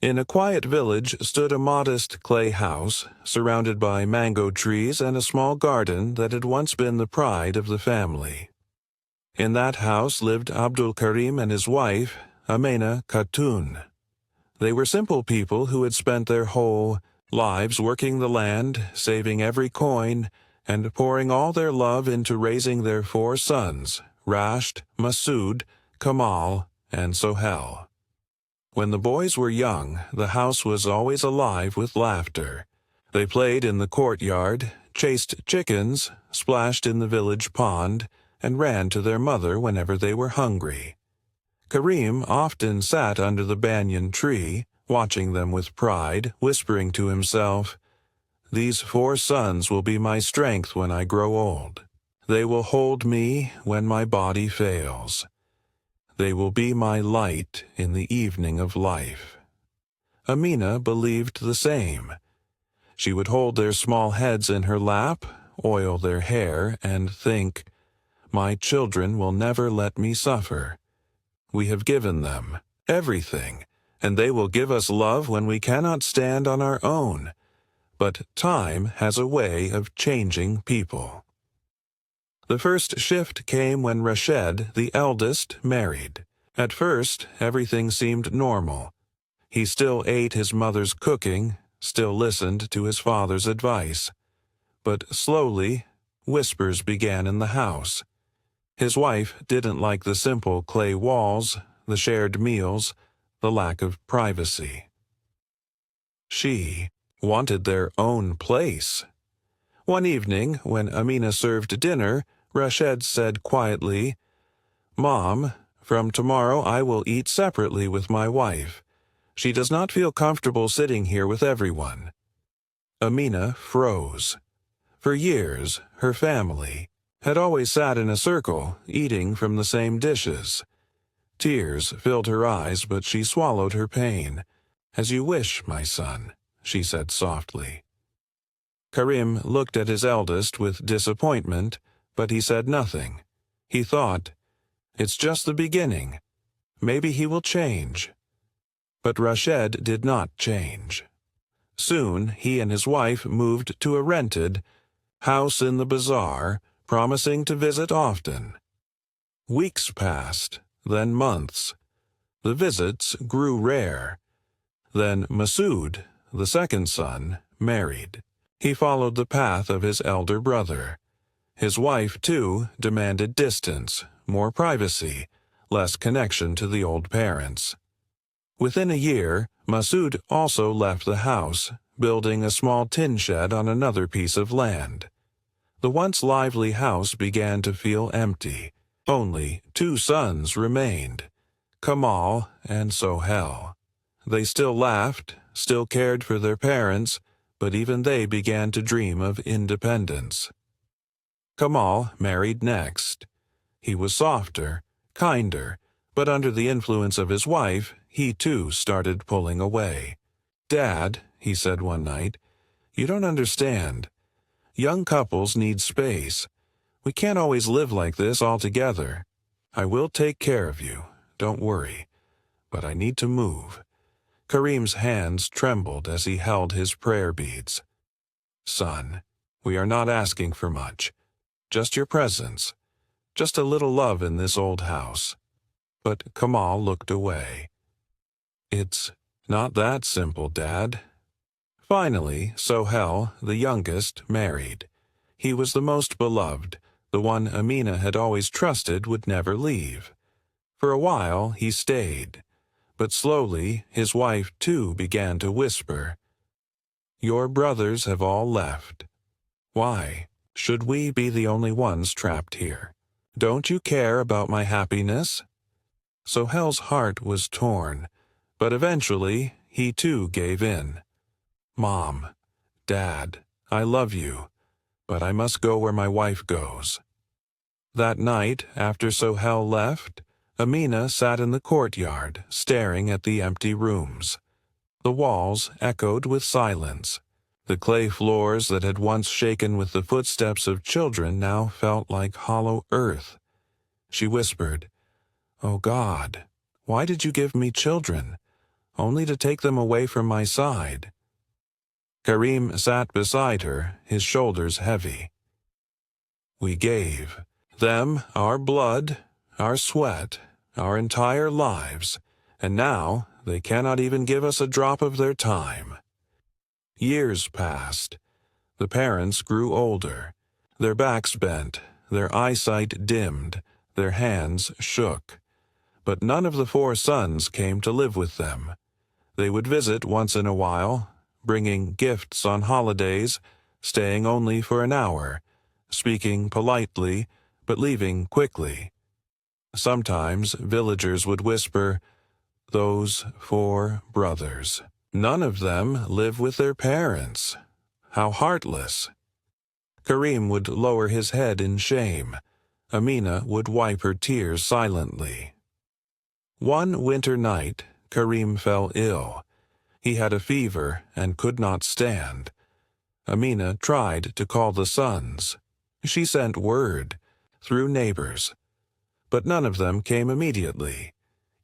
In a quiet village stood a modest clay house, surrounded by mango trees and a small garden that had once been the pride of the family. In that house lived Abdul Karim and his wife, Amena Khatun. They were simple people who had spent their whole lives working the land, saving every coin, and pouring all their love into raising their 4 sons, Rashed, Masood, Kamal, and Sohel. When the boys were young, the house was always alive with laughter. They played in the courtyard, chased chickens, splashed in the village pond, and ran to their mother whenever they were hungry. Karim often sat under the banyan tree, watching them with pride, whispering to himself, "These 4 sons will be my strength when I grow old. They will hold me when my body fails. They will be my light in the evening of life." Amina believed the same. She would hold their small heads in her lap, oil their hair, and think, "My children will never let me suffer. We have given them everything, and they will give us love when we cannot stand on our own. But time has a way of changing people." The first shift came when Rashed, the eldest, married. At first, everything seemed normal. He still ate his mother's cooking, still listened to his father's advice. But slowly, whispers began in the house. His wife didn't like the simple clay walls, the shared meals, the lack of privacy. She wanted their own place. One evening, when Amina served dinner, Rashed said quietly, "Mom, from tomorrow I will eat separately with my wife. She does not feel comfortable sitting here with everyone." Amina froze. For years, her family had always sat in a circle, eating from the same dishes. Tears filled her eyes, but she swallowed her pain. "As you wish, my son," she said softly. Karim looked at his eldest with disappointment, but he said nothing. He thought, "It's just the beginning. Maybe he will change." But Rashed did not change. Soon, he and his wife moved to a rented house in the bazaar, promising to visit often. Weeks passed, then months. The visits grew rare. Then Masood, the second son, married. He followed the path of his elder brother. His wife, too, demanded distance, more privacy, less connection to the old parents. Within a year, Masood also left the house, building a small tin shed on another piece of land. The once lively house began to feel empty. Only 2 sons remained, Kamal and Sohel. They still laughed, still cared for their parents, but even they began to dream of independence. Kamal married next. He was softer, kinder, but under the influence of his wife, he too started pulling away. "Dad," he said one night, "you don't understand. Young couples need space. We can't always live like this all together. I will take care of you, don't worry. But I need to move." Karim's hands trembled as he held his prayer beads. "Son, we are not asking for much. Just your presence. Just a little love in this old house." But Kamal looked away. "It's not that simple, Dad." Finally, Sohel, the youngest, married. He was the most beloved, the one Amina had always trusted would never leave. For a while he stayed, but slowly his wife too began to whisper, "Your brothers have all left. Why should we be the only ones trapped here? Don't you care about my happiness?" Sohel's heart was torn, but eventually he too gave in. "Mom, Dad, I love you, but I must go where my wife goes." That night, after Sohel left, Amina sat in the courtyard, staring at the empty rooms. The walls echoed with silence. The clay floors that had once shaken with the footsteps of children now felt like hollow earth. She whispered, "Oh God, why did you give me children? only to take them away from my side. Karim sat beside her, his shoulders heavy. We gave them our blood, our sweat, our entire lives, and now they cannot even give us a drop of their time. Years passed. The parents grew older. Their backs bent, their eyesight dimmed, their hands shook. But none of the 4 sons came to live with them. They would visit once in a while, bringing gifts on holidays, staying only for an hour, speaking politely, but leaving quickly. Sometimes villagers would whisper, "Those 4 brothers. None of them live with their parents. How heartless." Karim would lower his head in shame. Amina would wipe her tears silently. One winter night, Karim fell ill. He had a fever and could not stand. Amina tried to call the sons. She sent word, through neighbors. But none of them came immediately.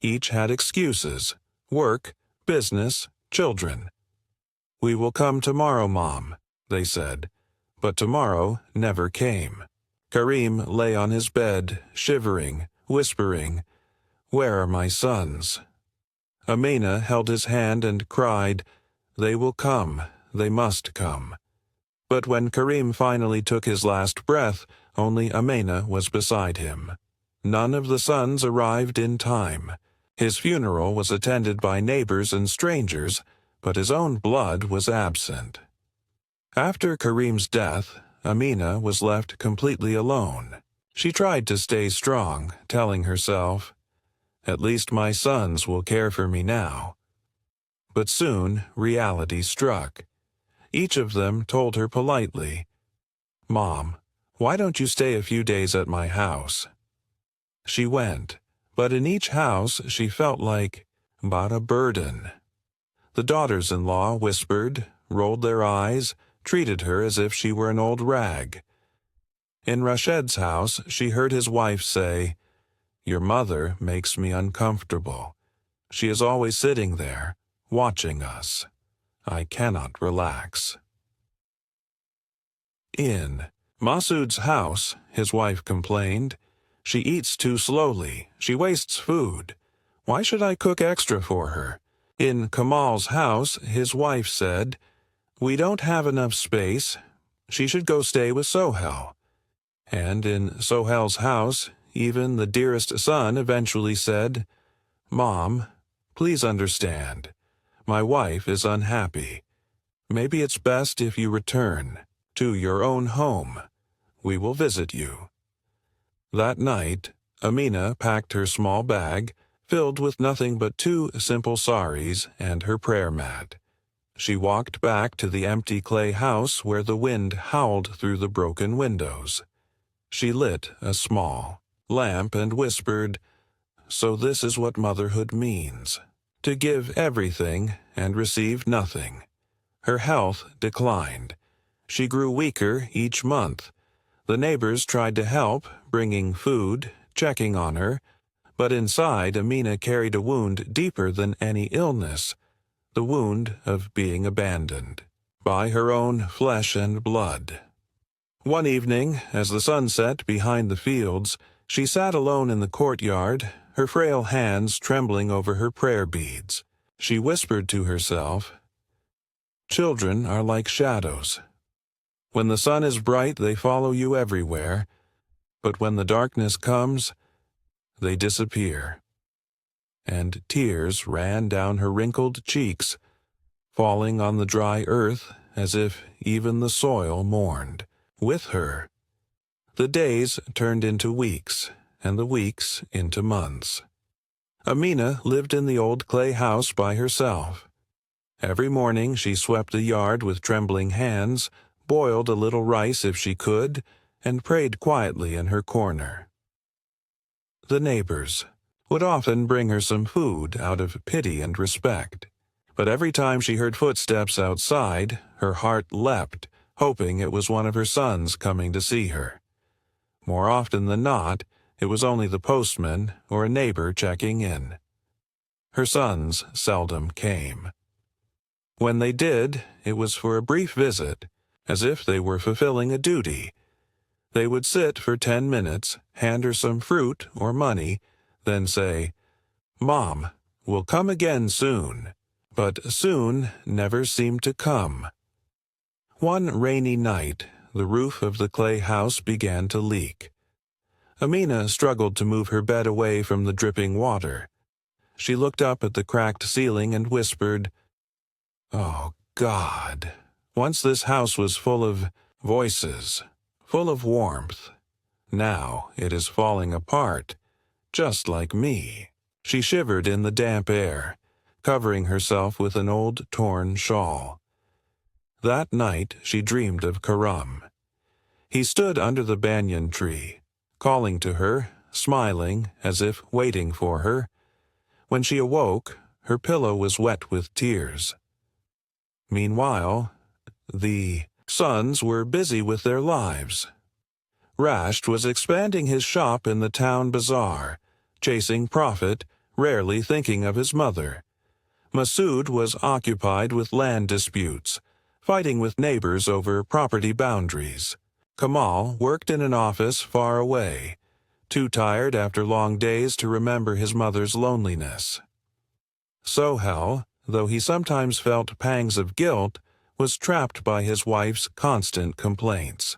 Each had excuses: work, business, children. "We will come tomorrow, Mom," they said. But tomorrow never came. Karim lay on his bed, shivering, whispering, "Where are my sons?" Amina held his hand and cried, "They will come, they must come." But when Karim finally took his last breath, only Amina was beside him. None of the sons arrived in time. His funeral was attended by neighbors and strangers, but his own blood was absent. After Karim's death, Amina was left completely alone. She tried to stay strong, telling herself, "At least my sons will care for me now." But soon reality struck. Each of them told her politely, "Mom, why don't you stay a few days at my house?" She went, but in each house she felt like but a burden. The daughters-in-law whispered, rolled their eyes, treated her as if she were an old rag. In Rashed's house she heard his wife say, "Your mother makes me uncomfortable. She is always sitting there, watching us. I cannot relax." In Masoud's house, his wife complained, "She eats too slowly, she wastes food. Why should I cook extra for her?" In Kamal's house, his wife said, "We don't have enough space. She should go stay with Sohel." And in Sohel's house, even the dearest son eventually said, "Mom, please understand. My wife is unhappy. Maybe it's best if you return to your own home. We will visit you." That night, Amina packed her small bag, filled with nothing but 2 simple saris and her prayer mat. She walked back to the empty clay house where the wind howled through the broken windows. She lit a small lamp and whispered, "So this is what motherhood means. To give everything and receive nothing." Her health declined. She grew weaker each month. The neighbors tried to help, bringing food, checking on her, but inside Amina carried a wound deeper than any illness, the wound of being abandoned by her own flesh and blood. One evening, as the sun set behind the fields, she sat alone in the courtyard, her frail hands trembling over her prayer beads. She whispered to herself, "Children are like shadows. When the sun is bright, they follow you everywhere, but when the darkness comes, they disappear." And tears ran down her wrinkled cheeks, falling on the dry earth as if even the soil mourned with her. The days turned into weeks, and the weeks into months. Amina lived in the old clay house by herself. Every morning she swept the yard with trembling hands, boiled a little rice if she could, and prayed quietly in her corner. The neighbors would often bring her some food out of pity and respect, but every time she heard footsteps outside, her heart leapt, hoping it was one of her sons coming to see her. More often than not, it was only the postman or a neighbor checking in. Her sons seldom came. When they did, it was for a brief visit, as if they were fulfilling a duty. They would sit for 10 minutes, hand her some fruit or money, then say, "Mom, we'll come again soon." But soon never seemed to come. One rainy night, the roof of the clay house began to leak. Amina struggled to move her bed away from the dripping water. She looked up at the cracked ceiling and whispered, "Oh, God, once this house was full of voices, full of warmth. Now it is falling apart, just like me." She shivered in the damp air, covering herself with an old torn shawl. That night she dreamed of Karam. He stood under the banyan tree, calling to her, smiling as if waiting for her. When she awoke, her pillow was wet with tears. Meanwhile, the sons were busy with their lives. Rashed was expanding his shop in the town bazaar, chasing profit, rarely thinking of his mother. Masood was occupied with land disputes, fighting with neighbors over property boundaries. Kamal worked in an office far away, too tired after long days to remember his mother's loneliness. Sohel, though he sometimes felt pangs of guilt, was trapped by his wife's constant complaints.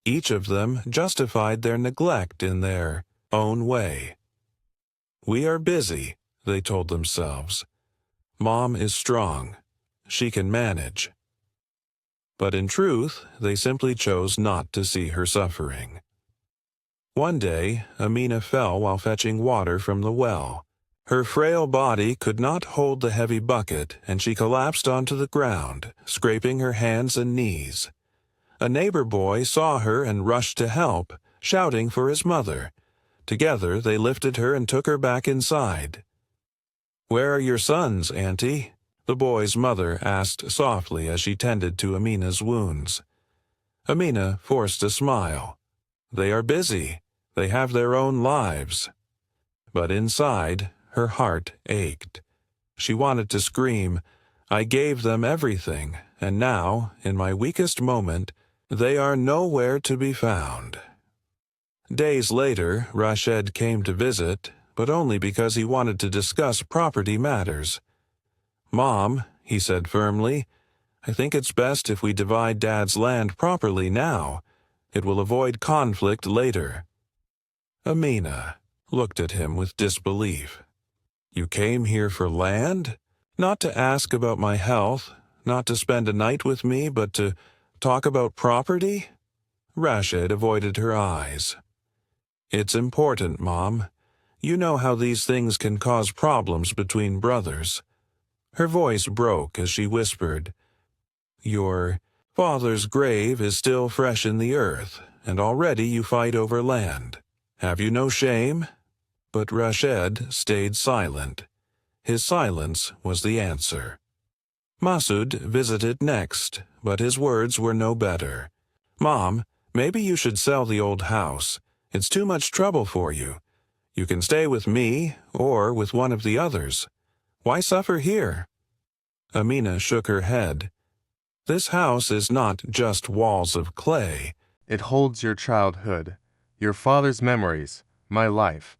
Each of them justified their neglect in their own way. "We are busy," they told themselves. "Mom is strong. She can manage." But in truth, they simply chose not to see her suffering. One day, Amina fell while fetching water from the well. Her frail body could not hold the heavy bucket, and she collapsed onto the ground, scraping her hands and knees. A neighbor boy saw her and rushed to help, shouting for his mother. Together, they lifted her and took her back inside. "Where are your sons, Auntie?" the boy's mother asked softly as she tended to Amina's wounds. Amina forced a smile. "They are busy. They have their own lives." But inside, her heart ached. She wanted to scream, "I gave them everything, and now, in my weakest moment, they are nowhere to be found." Days later, Rashid came to visit, but only because he wanted to discuss property matters. "Mom," he said firmly, "I think it's best if we divide Dad's land properly now. It will avoid conflict later." Amina looked at him with disbelief. "You came here for land? Not to ask about my health, not to spend a night with me, but to talk about property?" Rashid avoided her eyes. "It's important, Mom. You know how these things can cause problems between brothers." Her voice broke as she whispered, "Your father's grave is still fresh in the earth, and already you fight over land. Have you no shame?" But Rashid stayed silent. His silence was the answer. Masood visited next, but his words were no better. "Mom, maybe you should sell the old house. It's too much trouble for you. You can stay with me, or with one of the others. Why suffer here?" Amina shook her head. "This house is not just walls of clay. It holds your childhood, your father's memories, my life.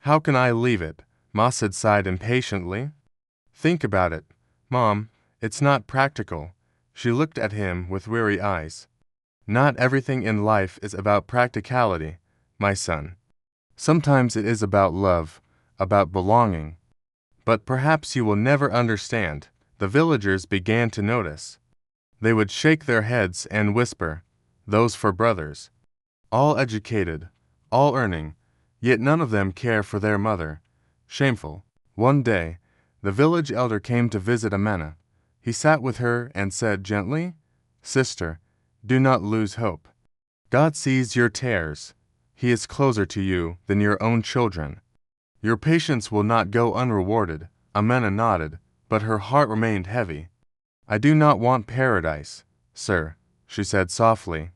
How can I leave it?" Masood sighed impatiently. "Think about it, Mom. It's not practical." She looked at him with weary eyes. "Not everything in life is about practicality, my son. Sometimes it is about love, about belonging. But perhaps you will never understand." The villagers began to notice. They would shake their heads and whisper, "Those for brothers. All educated, all earning, yet none of them care for their mother. Shameful." One day, the village elder came to visit Amina. He sat with her and said gently, "Sister, do not lose hope. God sees your tears. He is closer to you than your own children. Your patience will not go unrewarded." Amina nodded, but her heart remained heavy. "I do not want paradise, sir," she said softly.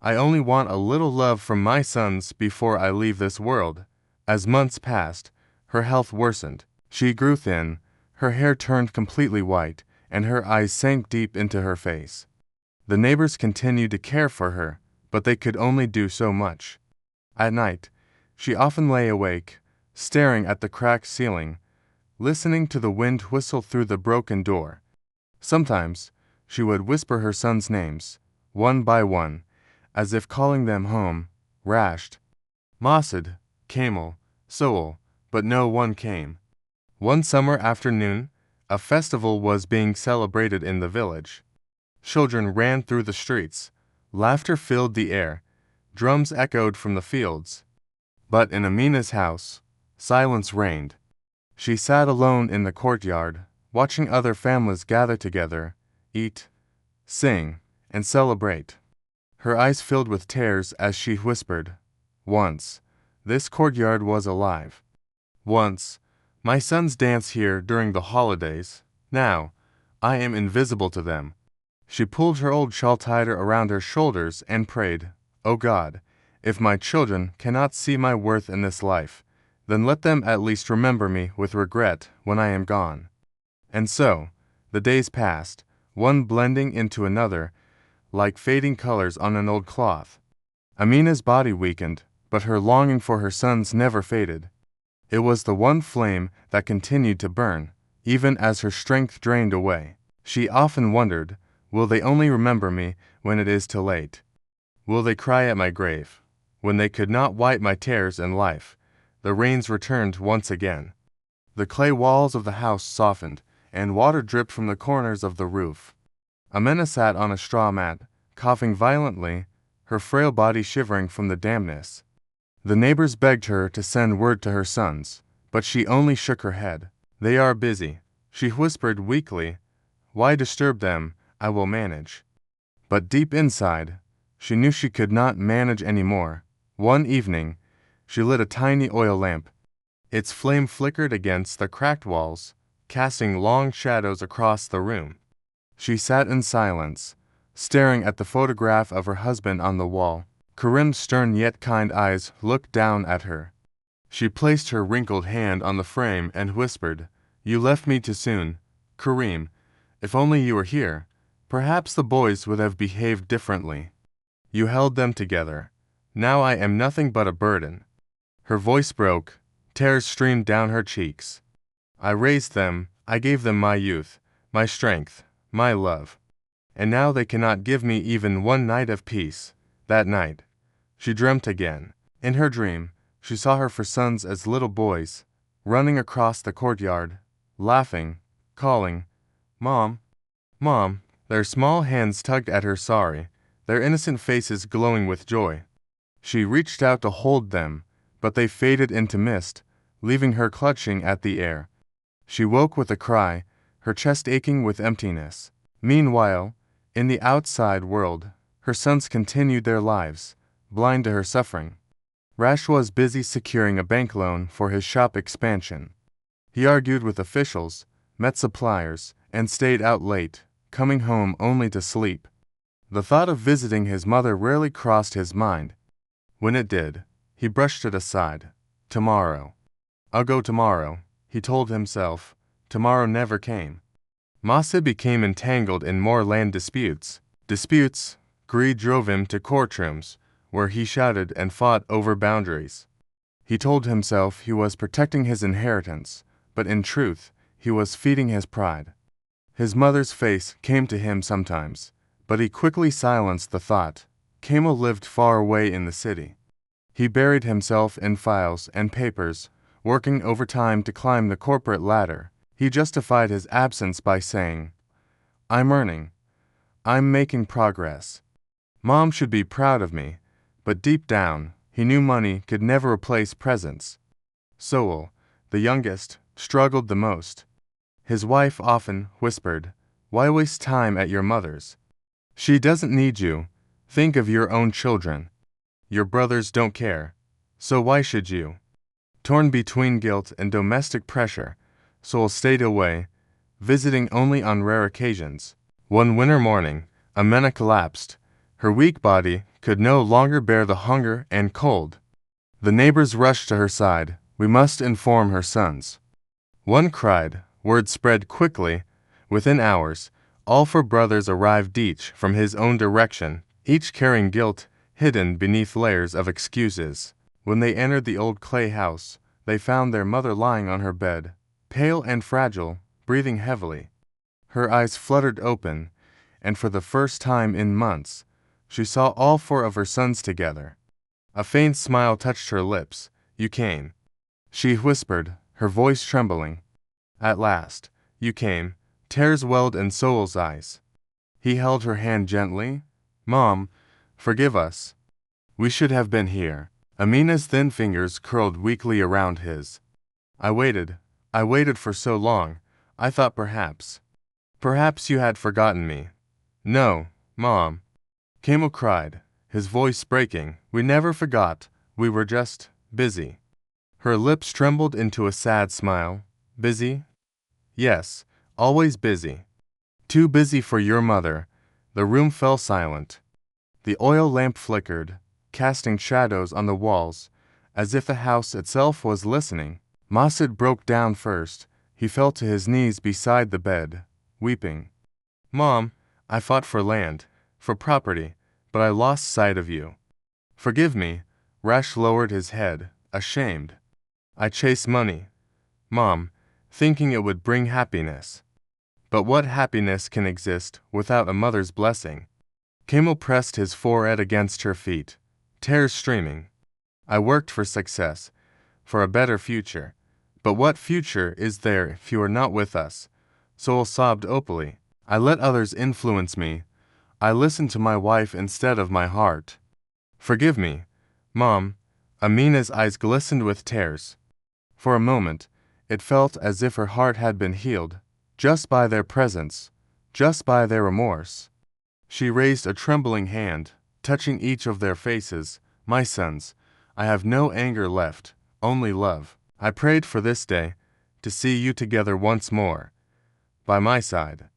"I only want a little love from my sons before I leave this world." As months passed, her health worsened. She grew thin, her hair turned completely white, and her eyes sank deep into her face. The neighbors continued to care for her, but they could only do so much. At night, she often lay awake, staring at the cracked ceiling, listening to the wind whistle through the broken door. Sometimes, she would whisper her sons' names, one by one, as if calling them home: Rashed, Masud, Kamel, Soul, but no one came. One summer afternoon, a festival was being celebrated in the village. Children ran through the streets, laughter filled the air, drums echoed from the fields. But in Amina's house, silence reigned. She sat alone in the courtyard, watching other families gather together, eat, sing, and celebrate. Her eyes filled with tears as she whispered, "Once, this courtyard was alive. Once, my sons dance here during the holidays. Now, I am invisible to them." She pulled her old shawl tighter around her shoulders and prayed, "O God, if my children cannot see my worth in this life, then let them at least remember me with regret when I am gone." And so, the days passed, one blending into another, like fading colors on an old cloth. Amina's body weakened, but her longing for her sons never faded. It was the one flame that continued to burn, even as her strength drained away. She often wondered, will they only remember me when it is too late? Will they cry at my grave? When they could not wipe my tears in life, the rains returned once again. The clay walls of the house softened, and water dripped from the corners of the roof. Amina sat on a straw mat, coughing violently, her frail body shivering from the dampness. The neighbors begged her to send word to her sons, but she only shook her head. "They are busy," she whispered weakly. "Why disturb them? I will manage." But deep inside, she knew she could not manage any more. One evening, she lit a tiny oil lamp. Its flame flickered against the cracked walls, casting long shadows across the room. She sat in silence, staring at the photograph of her husband on the wall. Karim's stern yet kind eyes looked down at her. She placed her wrinkled hand on the frame and whispered, "You left me too soon. Karim, if only you were here, perhaps the boys would have behaved differently. You held them together. Now I am nothing but a burden." Her voice broke, tears streamed down her cheeks. "I raised them, I gave them my youth, my strength, my love. And now they cannot give me even one night of peace." That night, she dreamt again. In her dream, she saw her four sons as little boys, running across the courtyard, laughing, calling, "Mom, Mom." Their small hands tugged at her sari, their innocent faces glowing with joy. She reached out to hold them, but they faded into mist, leaving her clutching at the air. She woke with a cry, her chest aching with emptiness. Meanwhile, in the outside world, her sons continued their lives, blind to her suffering. Rash was busy securing a bank loan for his shop expansion. He argued with officials, met suppliers, and stayed out late, coming home only to sleep. The thought of visiting his mother rarely crossed his mind. When it did, he brushed it aside. Tomorrow. "I'll go tomorrow," he told himself. Tomorrow never came. Masud became entangled in more land disputes. Greed drove him to courtrooms, where he shouted and fought over boundaries. He told himself he was protecting his inheritance, but in truth, he was feeding his pride. His mother's face came to him sometimes, but he quickly silenced the thought. Kamel lived far away in the city. He buried himself in files and papers, working overtime to climb the corporate ladder. He justified his absence by saying, "I'm earning. I'm making progress. Mom should be proud of me." But deep down, he knew money could never replace presence. Soul, the youngest, struggled the most. His wife often whispered, "Why waste time at your mother's? She doesn't need you. Think of your own children. Your brothers don't care, so why should you?" Torn between guilt and domestic pressure, Soul stayed away, visiting only on rare occasions. One winter morning, Amina collapsed. Her weak body could no longer bear the hunger and cold. The neighbors rushed to her side. "We must inform her sons." One cried. Word spread quickly. Within hours, all four brothers arrived, each from his own direction, each carrying guilt hidden beneath layers of excuses. When they entered the old clay house, they found their mother lying on her bed, pale and fragile, breathing heavily. Her eyes fluttered open, and for the first time in months, she saw all four of her sons together. A faint smile touched her lips. "You came," she whispered, her voice trembling. "At last, you came." Tears welled in Soul's eyes. He held her hand gently. "Mom, forgive us. We should have been here." Amina's thin fingers curled weakly around his. I waited for so long, I thought perhaps you had forgotten me." "No, Mom," Camel cried, his voice breaking. "We never forgot, we were just busy." Her lips trembled into a sad smile. "Busy?" "Yes, always busy. Too busy for your mother." The room fell silent. The oil lamp flickered, casting shadows on the walls, as if the house itself was listening. Masid broke down first. He fell to his knees beside the bed, weeping. "Mom, I fought for land, for property, but I lost sight of you. Forgive me." Rash lowered his head, ashamed. "I chased money, Mom, thinking it would bring happiness. But what happiness can exist without a mother's blessing?" Camel pressed his forehead against her feet, tears streaming. "I worked for success, for a better future. But what future is there if you are not with us?" Soul sobbed openly. "I let others influence me. I listened to my wife instead of my heart. Forgive me, Mom." Amina's eyes glistened with tears. For a moment, it felt as if her heart had been healed, just by their presence, just by their remorse. She raised a trembling hand, touching each of their faces. "My sons, I have no anger left, only love. I prayed for this day, to see you together once more, by my side.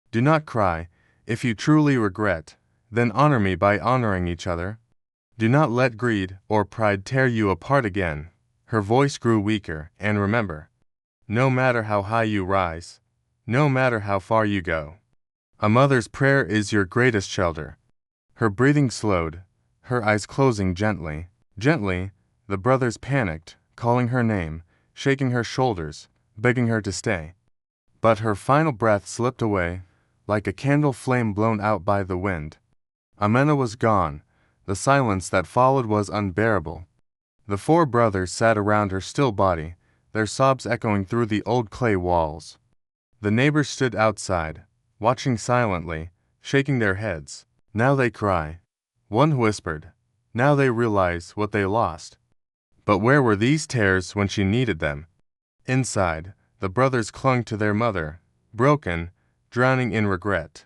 Do not cry. If you truly regret, then honor me by honoring each other. Do not let greed or pride tear you apart again." Her voice grew weaker. "And remember, no matter how high you rise, no matter how far you go, a mother's prayer is your greatest shelter." Her breathing slowed, her eyes closing gently. Gently, the brothers panicked, calling her name, shaking her shoulders, begging her to stay. But her final breath slipped away, like a candle flame blown out by the wind. Amena was gone. The silence that followed was unbearable. The four brothers sat around her still body, their sobs echoing through the old clay walls. The neighbors stood outside, watching silently, shaking their heads. "Now they cry," one whispered. "Now they realize what they lost." But where were these tears when she needed them? Inside, the brothers clung to their mother, broken, drowning in regret.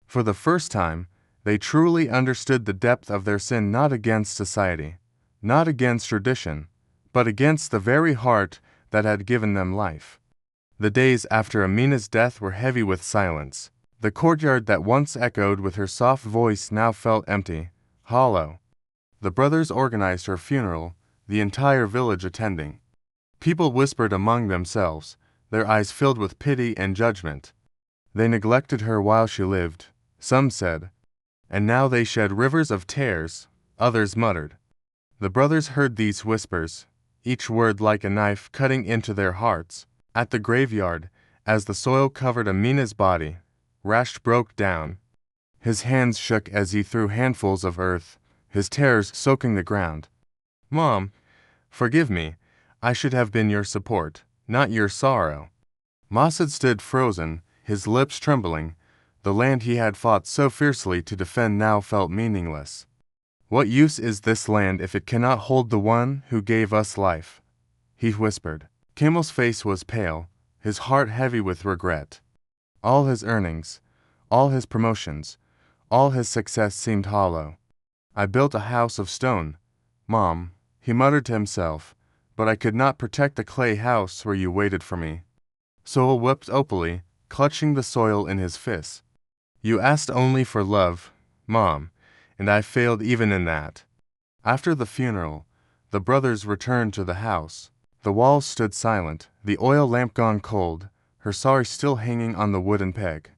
For the first time, they truly understood the depth of their sin, not against society, not against tradition, but against the very heart that had given them life. The days after Amina's death were heavy with silence. The courtyard that once echoed with her soft voice now felt empty, hollow. The brothers organized her funeral, the entire village attending. People whispered among themselves, their eyes filled with pity and judgment. They neglected her while she lived, some said, and now they shed rivers of tears, others muttered. The brothers heard these whispers, each word like a knife cutting into their hearts. At the graveyard, as the soil covered Amina's body, Rash broke down. His hands shook as he threw handfuls of earth, his tears soaking the ground. "Mom, forgive me. I should have been your support, not your sorrow." Masid stood frozen, his lips trembling. The land he had fought so fiercely to defend now felt meaningless. "What use is this land if it cannot hold the one who gave us life?" he whispered. Camel's face was pale, his heart heavy with regret. All his earnings, all his promotions, all his success seemed hollow. "I built a house of stone, Mom," he muttered to himself, "but I could not protect the clay house where you waited for me." Soul wept openly, clutching the soil in his fists. "You asked only for love, Mom, and I failed even in that." After the funeral, the brothers returned to the house. The walls stood silent, the oil lamp gone cold, her sari still hanging on the wooden peg.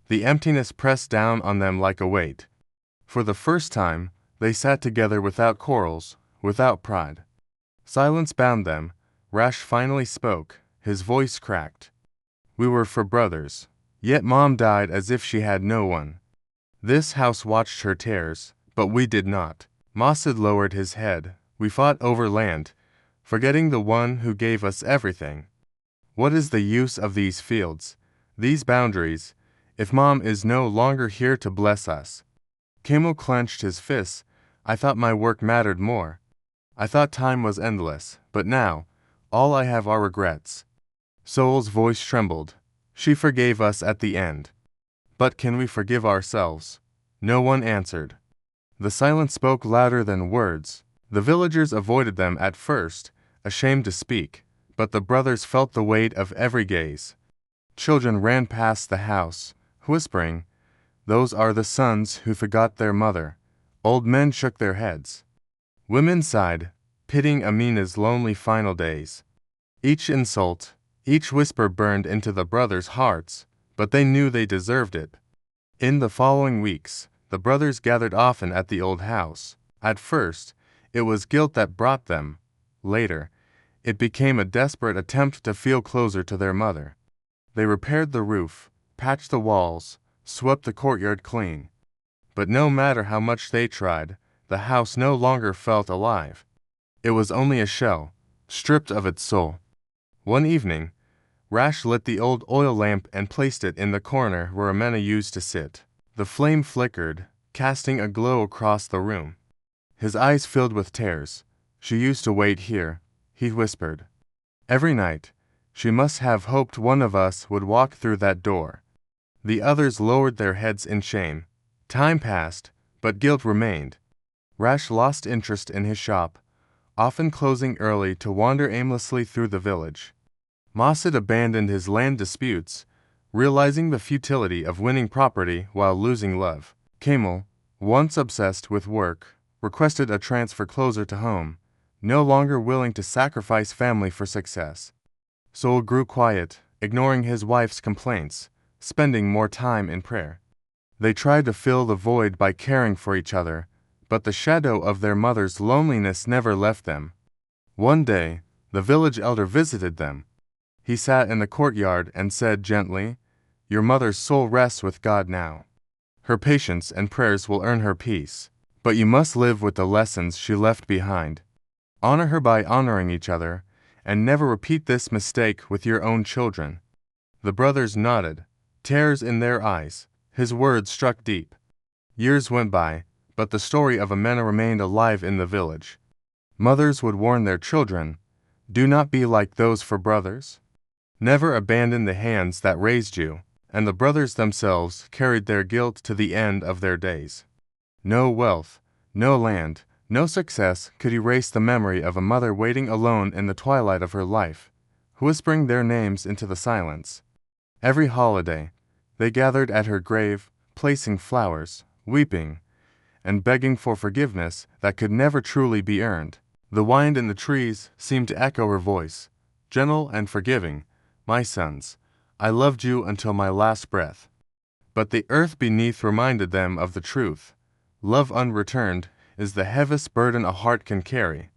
The emptiness pressed down on them like a weight. For the first time, they sat together without quarrels, without pride. Silence bound them. Rash finally spoke, his voice cracked. We were for brothers. Yet Mom died as if she had no one. This house watched her tears, but we did not. Masid lowered his head. We fought over land, forgetting the one who gave us everything. What is the use of these fields, these boundaries, if Mom is no longer here to bless us? Camel clenched his fists. I thought my work mattered more. I thought time was endless, but now, all I have are regrets. Soul's voice trembled. She forgave us at the end. But can we forgive ourselves? No one answered. The silence spoke louder than words. The villagers avoided them at first, ashamed to speak, but the brothers felt the weight of every gaze. Children ran past the house, whispering, "Those are the sons who forgot their mother." Old men shook their heads. Women sighed, pitying Amina's lonely final days. Each insult, each whisper burned into the brothers' hearts, but they knew they deserved it. In the following weeks, the brothers gathered often at the old house. At first, it was guilt that brought them. Later, it became a desperate attempt to feel closer to their mother. They repaired the roof, patched the walls, swept the courtyard clean. But no matter how much they tried, the house no longer felt alive. It was only a shell, stripped of its soul. One evening, Rash lit the old oil lamp and placed it in the corner where Amina used to sit. The flame flickered, casting a glow across the room. His eyes filled with tears. "She used to wait here," he whispered. "Every night. She must have hoped one of us would walk through that door." The others lowered their heads in shame. Time passed, but guilt remained. Rash lost interest in his shop, often closing early to wander aimlessly through the village. Masid abandoned his land disputes, realizing the futility of winning property while losing love. Camel, once obsessed with work, requested a transfer closer to home, no longer willing to sacrifice family for success. Soul grew quiet, ignoring his wife's complaints, spending more time in prayer. They tried to fill the void by caring for each other, but the shadow of their mother's loneliness never left them. One day, the village elder visited them. He sat in the courtyard and said gently, "Your mother's soul rests with God now. Her patience and prayers will earn her peace, but you must live with the lessons she left behind. Honor her by honoring each other, and never repeat this mistake with your own children." The brothers nodded, tears in their eyes. His words struck deep. Years went by, but the story of Amina remained alive in the village. Mothers would warn their children, "Do not be like those for brothers. Never abandon the hands that raised you," and the brothers themselves carried their guilt to the end of their days. No wealth, no land, no success could erase the memory of a mother waiting alone in the twilight of her life, whispering their names into the silence. Every holiday, they gathered at her grave, placing flowers, weeping, and begging for forgiveness that could never truly be earned. The wind in the trees seemed to echo her voice, gentle and forgiving. "My sons, I loved you until my last breath." But the earth beneath reminded them of the truth. Love unreturned is the heaviest burden a heart can carry.